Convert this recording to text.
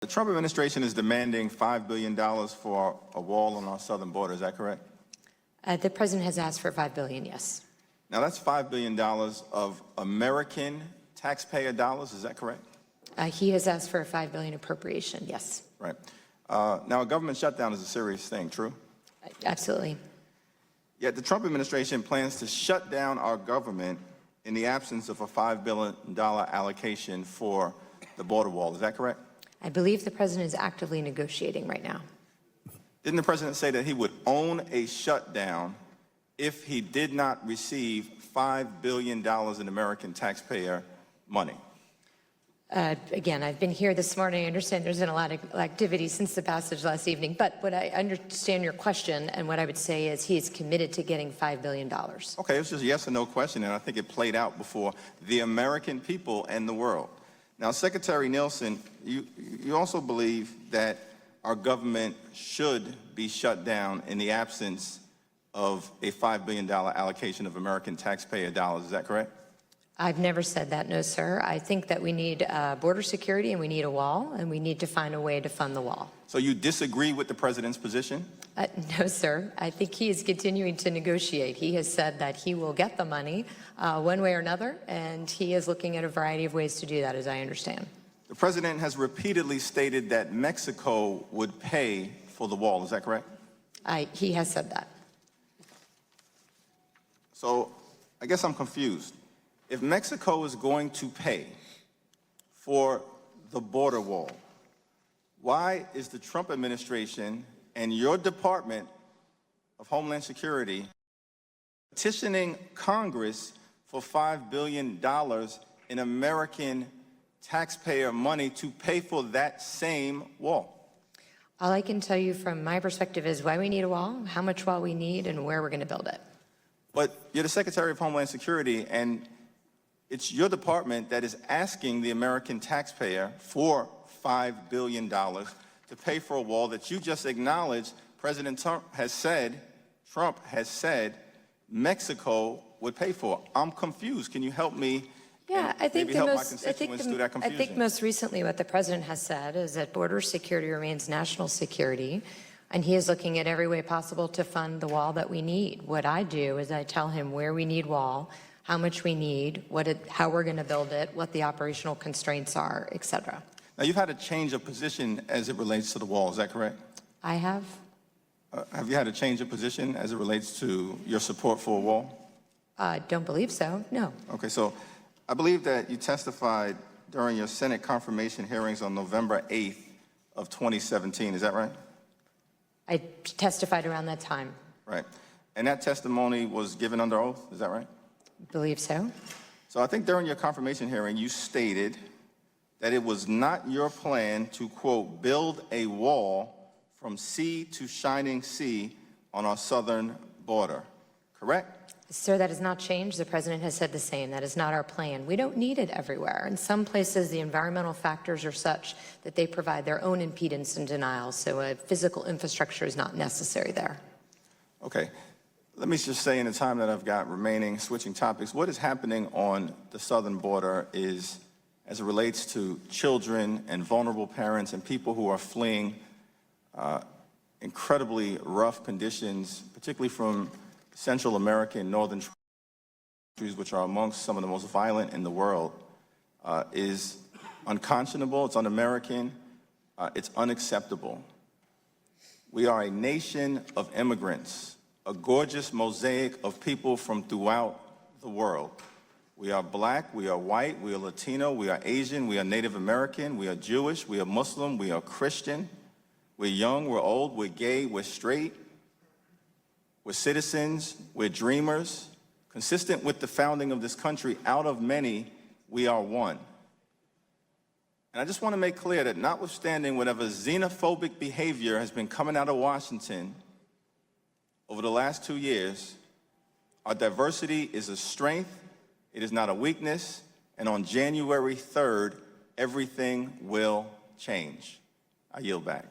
The Trump administration is demanding $5 billion for a wall on our southern border. Is that correct? The president has asked for $5 billion, yes. Now, that's $5 billion of American taxpayer dollars. Is that correct? He has asked for a $5 billion appropriation, yes. Right. Now, a government shutdown is a serious thing, true? Absolutely. Yet the Trump administration plans to shut down our government in the absence of a $5 billion allocation for the border wall. Is that correct? I believe the president is actively negotiating right now. Didn't the president say that he would own a shutdown if he did not receive $5 billion in American taxpayer money? Again, I've been here this morning. I understand there's been a lot of activity since the passage last evening, but what I understand your question, and what I would say is he is committed to getting $5 billion. Okay, it was just a yes or no question, and I think it played out before the American people and the world. Now, Secretary Nielsen, you also believe that our government should be shut down in the absence of a $5 billion allocation of American taxpayer dollars. Is that correct? I've never said that, no, sir. I think that we need border security and we need a wall, and we need to find a way to fund the wall. So you disagree with the president's position? No, sir. I think he is continuing to negotiate. He has said that he will get the money one way or another, and he is looking at a variety of ways to do that, as I understand. The president has repeatedly stated that Mexico would pay for the wall. Is that correct? He has said that. So I guess I'm confused. If Mexico is going to pay for the border wall, why is the Trump administration and your Department of Homeland Security petitioning Congress for $5 billion in American taxpayer money to pay for that same wall? All I can tell you from my perspective is why we need a wall, how much wall we need, and where we're going to build it. But you're the Secretary of Homeland Security, and it's your department that is asking the American taxpayer for $5 billion to pay for a wall that you just acknowledged President Trump has said Mexico would pay for. I'm confused. Can you help me? Yeah, I think I think most recently what the president has said is that border security remains national security, and he is looking at every way possible to fund the wall that we need. What I do is I tell him where we need wall, how much we need, how we're going to build it, what the operational constraints are, et cetera. Now, you've had a change of position as it relates to the wall. Is that correct? I have. Have you had a change of position as it relates to your support for a wall? Don't believe so, no. Okay, so I believe that you testified during your Senate confirmation hearings on November 8th of 2017. Is that right? I testified around that time. Right. And that testimony was given under oath. Is that right? Believe so. So I think during your confirmation hearing, you stated that it was not your plan to, quote, build a wall from sea to shining sea on our southern border, correct? Sir, that has not changed. The president has said the same. That is not our plan. We don't need it everywhere. In some places, the environmental factors are such that they provide their own impedance and denial, so a physical infrastructure is not necessary there. Okay. Let me just say in the time that I've got remaining, switching topics, what is happening on the southern border is, as it relates to children and vulnerable parents and people who are fleeing incredibly rough conditions, particularly from Central America and northern countries, which are amongst some of the most violent in the world, is unconscionable, it's un-American, it's unacceptable. We are a nation of immigrants, a gorgeous mosaic of people from throughout the world. We are black, we are white, we are Latino, we are Asian, we are Native American, we are Jewish, we are Muslim, we are Christian, we're young, we're old, we're gay, we're straight, we're citizens, we're dreamers. Consistent with the founding of this country, out of many, we are one. And I just want to make clear that notwithstanding whatever xenophobic behavior has been coming out of Washington over the last 2 years, our diversity is a strength, it is not a weakness, and on January 3rd, everything will change. I yield back.